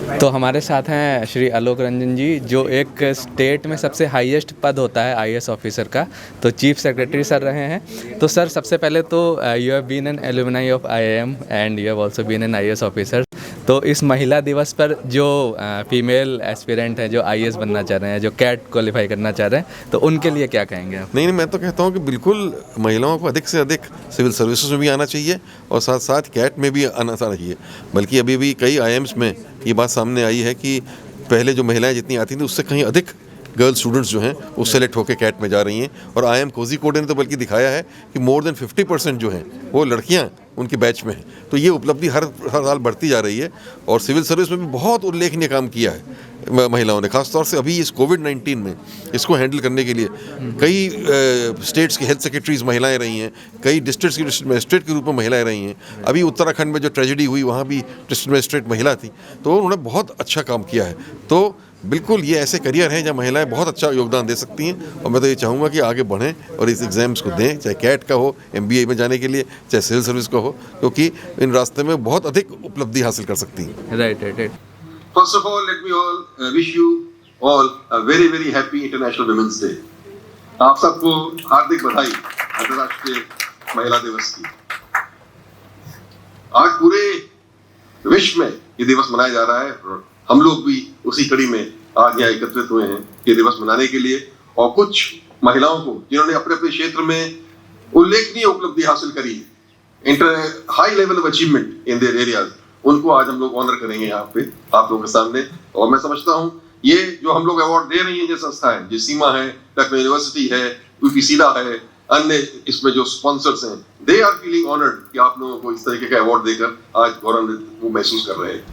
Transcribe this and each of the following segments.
तो हमारे साथ हैं श्री आलोक रंजन जी, जो एक स्टेट में सबसे हाईएस्ट पद होता है आईएएस ऑफिसर का, तो चीफ सेक्रेटरी सर रहे हैं। तो सर, सबसे पहले तो you have been an alumni of IIM and you have also been an IAS officer. तो इस महिला दिवस पर जो फीमेल एस्पिरेंट हैं, जो आईएएस बनना चाह रहे हैं, जो कैट क्वालिफाई करना चाह रहे हैं, तो उनके लिए क्या कहेंगे आप? नहीं, मैं तो कहता हूँ कि बिल्कुल महिलाओं को अधिक से अधिक सिविल सर्विसेज में भी आना चाहिए और साथ साथ कैट में भी आना चाहिए। बल्कि अभी भी कई आईएम्स में ये बात सामने आई है कि पहले जो महिलाएं जितनी आती थी उससे कहीं अधिक गर्ल स्टूडेंट्स जो हैं वो सेलेक्ट होकर कैट में जा रही हैं। और आईएम कोझिकोड ने तो बल्कि दिखाया है कि मोर देन 50% जो हैं वो लड़कियां उनके बैच में हैं। तो ये उपलब्धि हर साल बढ़ती जा रही है और सिविल सर्विस में भी बहुत उल्लेखनीय काम किया है महिलाओं ने। खासतौर से अभी इस कोविड-19 में इसको हैंडल करने के लिए कई स्टेट्स की हेल्थ सेक्रेटरीज महिलाएं रही हैं, कई डिस्ट्रिक्ट की डिस्ट्रिक्ट मजिस्ट्रेट के रूप में महिलाएं रही हैं। अभी उत्तराखंड में जो ट्रेजेडी हुई वहाँ भी डिस्ट्रिक्ट मजिस्ट्रेट महिला थी, तो उन्होंने बहुत अच्छा काम किया है। तो बिल्कुल ये ऐसे करियर हैं जहाँ महिलाएं बहुत अच्छा योगदान दे सकती हैं और मैं तो ये चाहूँगा कि आगे बढ़ें और इस एग्ज़ाम्स को दें, चाहे कैट का हो, MBA में जाने के लिए, चाहे सिविल सर्विस का हो, क्योंकि इन रास्ते में बहुत अधिक उपलब्धि हासिल कर सकती हैं। Right. First of all, let me all wish you all a very very happy International Women's Day. आप सबको हार्दिक बधाई अंतर्राष्ट्रीय महिला दिवस की। आज पूरे विश्व में ये दिवस मनाया जा रहा है। हम लोग भी उसी कड़ी में आज यहाँ एकत्रित हुए हैं ये दिवस मनाने के लिए। और कुछ महिलाओं को जिन्होंने अपने अपने क्षेत्र में उल्लेखनीय उपलब्धि हासिल करी है, high level of achievement in their areas, उनको आज हम लोग ऑनर करेंगे यहाँ पे आप लोगों के सामने। और मैं समझता हूँ ये जो हम लोग अवार्ड दे रही है, जो संस्था है, जो सीमा है, लखनऊ यूनिवर्सिटी है, UPSIDA है, अन्य इसमें जो स्पॉन्सर्स हैं, दे आर फीलिंग ऑनर्ड कि आप लोगों को इस तरीके का अवार्ड देकर आज गौरवान्वित वो महसूस कर रहे हैं।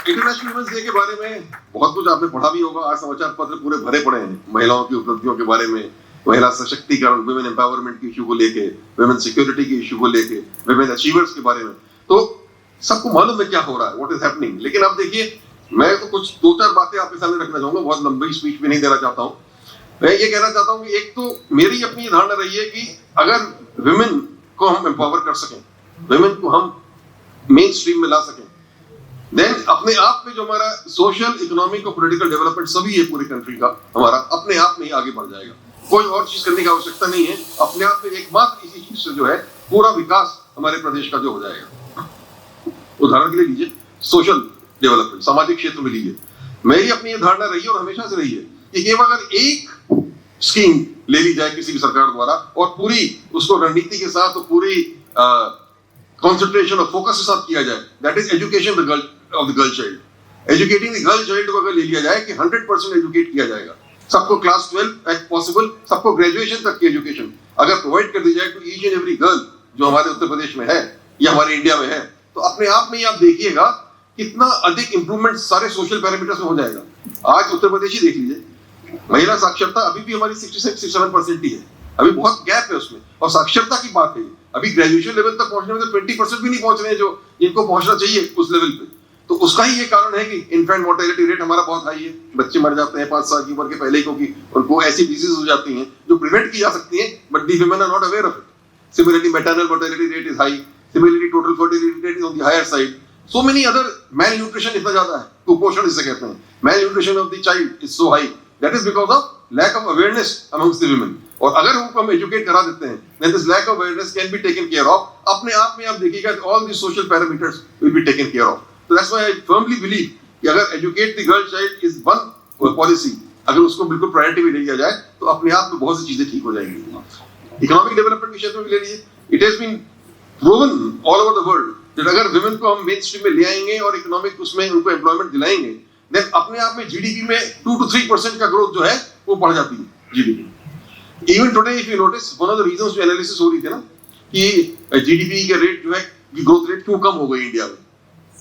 इंटरनेशनल वुमेन्स डे के बारे में बहुत कुछ आपने पढ़ा भी होगा। आज समाचार पत्र पूरे भरे पड़े हैं महिलाओं की उपलब्धियों के बारे में, महिला सशक्तिकरण, वुमेन एम्पावरमेंट के इशू को लेके, वुमेन सिक्योरिटी के इशू को लेके, वुमेन अचीवर्स के बारे में। तो सबको मालूम है क्या हो रहा है, व्हाट इज हैपनिंग। लेकिन आप देखिए, मैं तो कुछ 2-4 बातें आपके सामने रखना चाहूंगा, बहुत लंबी स्पीच भी नहीं देना चाहता हूँ। मैं ये कहना चाहता हूँ कि एक तो मेरी अपनी धारणा रही है कि अगर वुमेन को हम एम्पावर कर सकें, वुमेन को हम मेन स्ट्रीम में ला सकें, देन अपने आप में जो हमारा सोशल, इकोनॉमिक और पॉलिटिकल डेवलपमेंट सभी है पूरी कंट्री का, हमारा अपने आप में ही आगे बढ़ जाएगा। कोई और चीज करने की आवश्यकता नहीं है। अपने आप में एकमात्र इसी चीज से जो है पूरा विकास हमारे प्रदेश का जो हो जाएगा। उदाहरण के लिए लीजिए सोशल डेवलपमेंट, सामाजिक क्षेत्र में लीजिए। मेरी अपनी ये धारणा रही है और हमेशा से रही है कि केवल अगर एक स्कीम ले ली जाए किसी भी सरकार द्वारा और पूरी उसको रणनीति के साथ और पूरी कंसंट्रेशन और फोकस के साथ किया जाए, that is education of the girl child. Educating the girl child को अगर ले लिया जाए कि 100% एजुकेट किया जाएगा, सबको क्लास 12 एज पॉसिबल, सबको ग्रेजुएशन तक की एजुकेशन अगर प्रोवाइड कर दी जाए to each and every girl जो हमारे उत्तर प्रदेश में है या हमारे इंडिया में है, तो अपने आप में ही आप देखिएगा कितना अधिक इंप्रूवमेंट सारे सोशल पैरामीटर्स में हो जाएगा। आज उत्तर प्रदेश ही देख लीजिए, महिला साक्षरता अभी भी हमारी 66-67% ही है, अभी बहुत गैप है उसमें। और साक्षरता की बात है, अभी ग्रेजुएशन लेवल तक पहुंचने में तो 20% भी नहीं पहुंच रहे हैं जो जिनको पहुंचना चाहिए उस लेवल पे। तो उसका ही ये कारण है कि इन्फेंट मोर्टेलिटी रेट हमारा बहुत हाई है, बच्चे मर जाते हैं 5 साल की उम्र के पहले ही, क्योंकि उनको ऐसी डिजीज हो जाती हैं जो प्रिवेंट की जा सकती हैं, but the women are not aware of it. Similarly maternal mortality rate is high, similarly total fertility rate is on the higher side. So many other, malnutrition इतना ज्यादा है, कुपोषण इसे कहते हैं, malnutrition of the child is so high, that is because of lack of awareness amongst the women. और अगर उनको हम एजुकेट करा देते हैं, then this lack of awareness can be taken care of। अपने आप में आप देखिएगा all these social parameters will be taken care of। So that's why I firmly believe कि अगर educate the girl child is one policy, अगर उसको बिल्कुल प्रायोरिटी में ले लिया जाए तो अपने आप में बहुत सी चीजें ठीक हो जाएंगी। इकोनॉमिक डेवलपमेंट के क्षेत्र में ले लीजिए, it has been proven all over the world that अगर women को हम मेन स्ट्रीम में ले आएंगे और इकोनॉमिक उसमें उनको एम्प्लॉयमेंट दिलाएंगे, then अपने आप में GDP में 2 to 3% का ग्रोथ जो है वो बढ़ जाती है GDP। Even today, if you notice, one of the reasons जो एनालिसिस हो रही थी ना कि GDP के रेट जो है, ग्रोथ रेट क्यों कम हो गई इंडिया में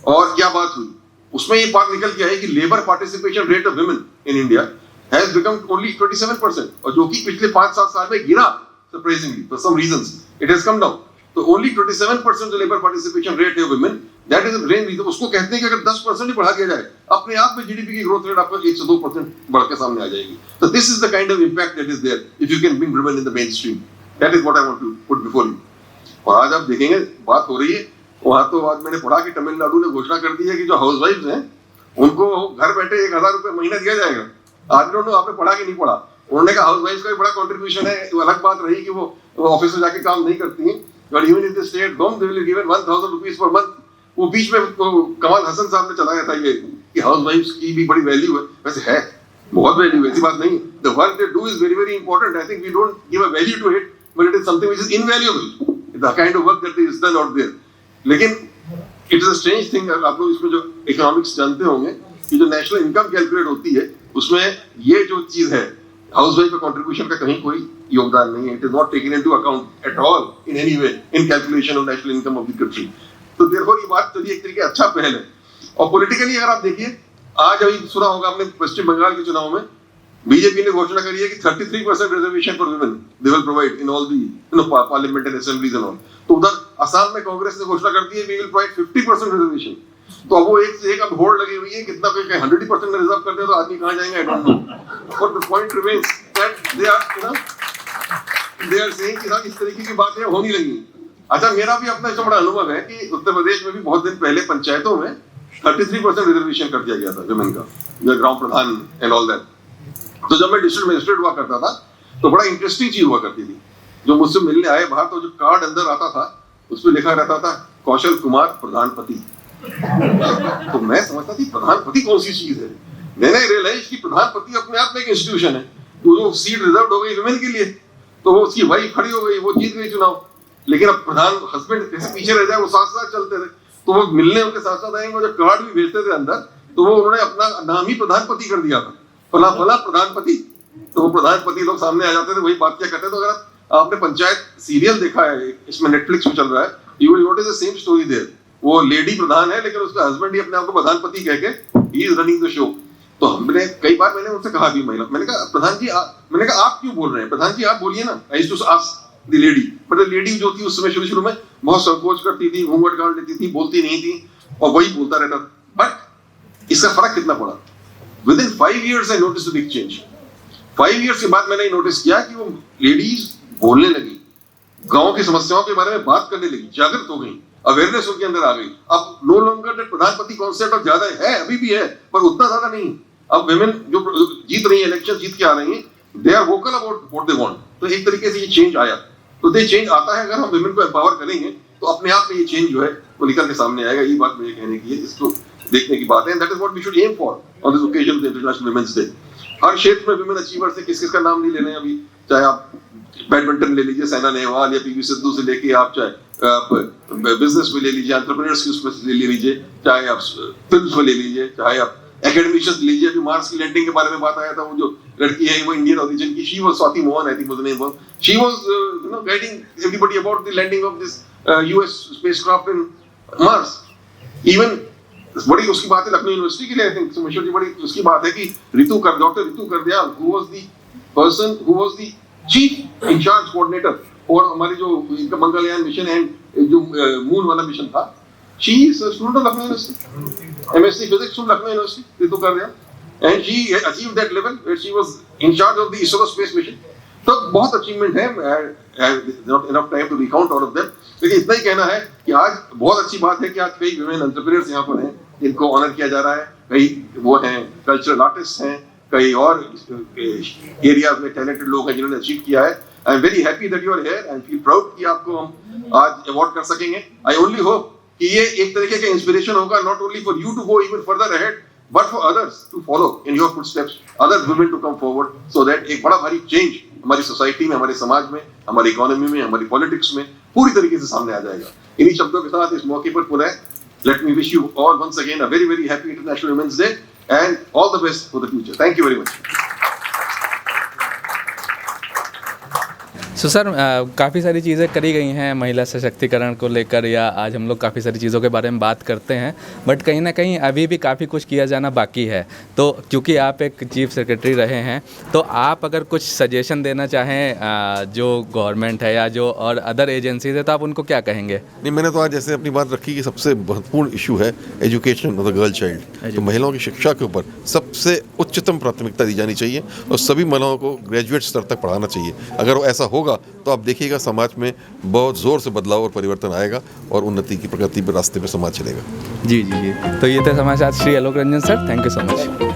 और क्या बात हुई, उसमें ये बात निकल के आई कि labour participation rate of women in India has become only 27%, और जो कि पिछले 5-7 साल में गिरा surprisingly for some reasons, it has come down. तो ओनली 27% जो लेबर पार्टिसिपेशन रेट है women, that is main reason. उसको कहते हैं कि अगर 10% ही बढ़ा दिया जाए, अपने आप में GDP की ग्रोथ रेट आपको 1 से 2% बढ़ के सामने आ जाएगी। तो this is the kind of impact that is there if you can bring women in the main stream. That is what I want to put before you. और आज आप देखेंगे बात हो रही है वहाँ तो आज मैंने पढ़ा कि तमिलनाडु ने घोषणा कर दी है कि जो हाउस वाइफ हैं उनको घर बैठे 1,000 रुपये महीना दिया जाएगा। आज डोंट नो आपने पढ़ा कि नहीं पढ़ा। उन्होंने कहा हाउस वाइफ का भी बड़ा कंट्रीब्यूशन है। वो अलग बात रही कि वो ऑफिस में जाके काम नहीं करती हैं, but even if they stay at home they will given 1,000 rupees per month. वो बीच में कमाल हसन साहब ने चलाया था ये कि हाउस वाइफ की भी बड़ी वैल्यू है। वैसे है, बहुत वैल्यू है, ऐसी बात नहीं। The work they do is very very important. I think we don't give a value to it, but it is something which is invaluable, the kind of work that is done out there. लेकिन it is a strange thing, आप लोग इसमें जो economics जानते होंगे कि जो national income calculate होती है उसमें ये जो चीज है हाउस वाइफ का कंट्रीब्यूशन का कहीं कोई योगदान नहीं है। It is not taken into account at all in any way in calculation of national income of the country. तो देयरफॉर ये बात चलिए एक तरीके अच्छा पहल है। और पॉलिटिकली अगर आप देखिए, आज अभी सुना होगा आपने पश्चिम बंगाल के चुनाव में बीजेपी ने घोषणा करी है कि 33% reservation for women they will provide in all the parliament and assemblies and all. तो उधर असम में कांग्रेस ने घोषणा कर दी है वी विल प्रोवाइड 50% रिजर्वेशन। तो अब वो एक अब होड़ लगी हुई है, कितना कोई 100% में रिजर्व कर दे तो आदमी कहां जाएंगे, I don't know. But the point remains that they are saying कि इस तरीके की बातें होने लगी। अच्छा, मेरा भी अपना इससे बड़ा अनुभव है कि उत्तर प्रदेश में भी बहुत दिन पहले पंचायतों में 33% रिजर्वेशन कर दिया गया था जमीन का, ग्राम प्रधान एंड ऑल दैट। तो जब मैं डिस्ट्रिक्ट मजिस्ट्रेट हुआ करता था तो बड़ा इंटरेस्टिंग चीज हुआ करती थी। जो मुझसे मिलने आए बाहर, तो जो कार्ड अंदर आता था उस पर लिखा रहता था कौशल कुमार प्रधानपति। तो मैं समझता थी प्रधानपति कौन सी चीज है। मैंने रियलाइज कि प्रधानपति अपने आप में एक इंस्टीट्यूशन है। तो जो सीट रिजर्व हो गई वुमेन के लिए, तो वो उसकी वाइफ खड़ी हो गई, वो जीत गई चुनाव। लेकिन अब प्रधान हस्बैंड कैसे पीछे रह जाए, वो साथ साथ चलते थे। तो वो मिलने उनके साथ साथ आएंगे, जो कार्ड भी भेजते थे अंदर, तो वो उन्होंने अपना नाम ही प्रधानपति कर दिया था, फला फला प्रधानपति। तो वो प्रधानपति लोग सामने आ जाते थे, वही बात क्या करते थे। तो अगर आपने पंचायत सीरियल देखा है, इसमें नेटफ्लिक्स में चल रहा है, you will notice the same story there. वो लेडी प्रधान है, लेकिन उसका हस्बैंड ही अपने आप को प्रधानपति कह के he is running the show. तो हमने कई बार मैंने उनसे कहा भी, महिला, मैंने कहा प्रधान जी मैंने कहा आप क्यों बोल रहे हैं, प्रधान जी आप बोलिए ना। I used to ask the lady, but the lady जो थी उस समय शुरू में बहुत संकोच करती थी, घूंघट गाड़ लेती थी, बोलती नहीं थी और वही बोलता रहता। बट इसका फर्क कितना पड़ा, with in 5 years I notice the big change. 5 years के बाद मैंने नोटिस किया कि वो लेडीज बोलने लगी, गांव की समस्याओं के बारे में बात करने लगी, जागृत हो गई, अवेयरनेस उनके अंदर आ गई। अब नो लॉन्गर दैट प्रधानपति कॉन्सेप्ट अब ज्यादा है, अभी भी है, पर उतना ज्यादा नहीं। अब विमेन जो जीत रही है, इलेक्शन जीत के आ रही है, they are vocal about what they want. तो एक तरीके से ये चेंज आया। तो ये चेंज आता है, अगर हम विमेन को एम्पावर करेंगे तो अपने आप में ये चेंज जो है वो निकल के सामने आएगा। ये बात मुझे कहने की है, इसको देखने की बात है। That is what we should aim for on this occasion of the international women's day. हर क्षेत्र में विमेन अचीवर्स से किस किस का नाम नहीं ले रहे हैं अभी, चाहे आप बैडमिंटन ले लीजिए, साइना नेहवाल या पीवी सिद्धू से लेके आप चाहे बिजनेस में ले लीजिए, एंटरप्रेन्योर्स की उसमें ले लीजिए, चाहे आप फिल्म में ले लीजिए, चाहे आप एकेडमिशियंस लीजिए। अभी मार्स की लैंडिंग के बारे में बात आया था, वो जो लड़की है वो इंडियन ओरिजिन की, she was Swati Mohan, I think was the name of, she was guiding everybody about the landing of this US spacecraft in Mars. Even बड़ी उसकी बात है लखनऊ यूनिवर्सिटी के लिए, आई थिंक सुमेश्वर जी, बड़ी उसकी बात है कि doctor Ritu Kardayal, who was the person who was the chief in charge coordinator और हमारी जो मंगलयान मिशन एंड जो मून वाला मिशन था, she is a student of Lucknow university, MSc physics from Lucknow university, Ritu Kardayal, and she achieved that level where she was in charge of the ISRO space mission. तो बहुत achievement है, not enough time to recount all of them. लेकिन इतना ही कहना है कि आज बहुत अच्छी बात है कि आज कई वुमेन एंटरप्रेन्योर्स यहाँ पर हैं, इनको ऑनर किया जा रहा है। कई वो हैं कल्चरल आर्टिस्ट हैं, कई और एरियाज में टैलेंटेड लोग हैं जिन्होंने अचीव किया है। I am very happy that you are here and feel proud कि आपको हम आज अवार्ड कर सकेंगे। आई ओनली होप कि ये एक तरीके का इंस्पिरेशन होगा, not only for you to go even further ahead, but for others to follow in your footsteps, other women to come forward, so that एक बड़ा भारी चेंज हमारी सोसाइटी में, हमारे समाज में, हमारी इकोनॉमी में, हमारी पॉलिटिक्स में पूरी तरीके से सामने आ जाएगा। इन्हीं शब्दों के साथ इस मौके पर पुनः let me wish you all once again a very very happy International Women's Day and all the best for the future. Thank you very much. So sir काफ़ी सारी चीज़ें करी गई हैं महिला सशक्तिकरण को लेकर, या आज हम लोग काफ़ी सारी चीज़ों के बारे में बात करते हैं, बट कहीं ना कहीं अभी भी काफ़ी कुछ किया जाना बाकी है। तो क्योंकि आप एक चीफ सेक्रेटरी रहे हैं, तो आप अगर कुछ सजेशन देना चाहें जो गवर्नमेंट है या जो और अदर एजेंसीज है, तो आप उनको क्या कहेंगे? नहीं, मैंने तो आज जैसे अपनी बात रखी कि सबसे महत्वपूर्ण इशू है education of the girl child. तो महिलाओं की शिक्षा के ऊपर सबसे उच्चतम प्राथमिकता दी जानी चाहिए और सभी महिलाओं को ग्रेजुएट स्तर तक पढ़ाना चाहिए। अगर वो ऐसा होगा होगा तो आप देखिएगा समाज में बहुत ज़ोर से बदलाव और परिवर्तन आएगा और उन्नति की प्रगति पर रास्ते पर समाज चलेगा। जी जी जी, तो ये थे समाचार Shri Alok Ranjan sir, thank you so much.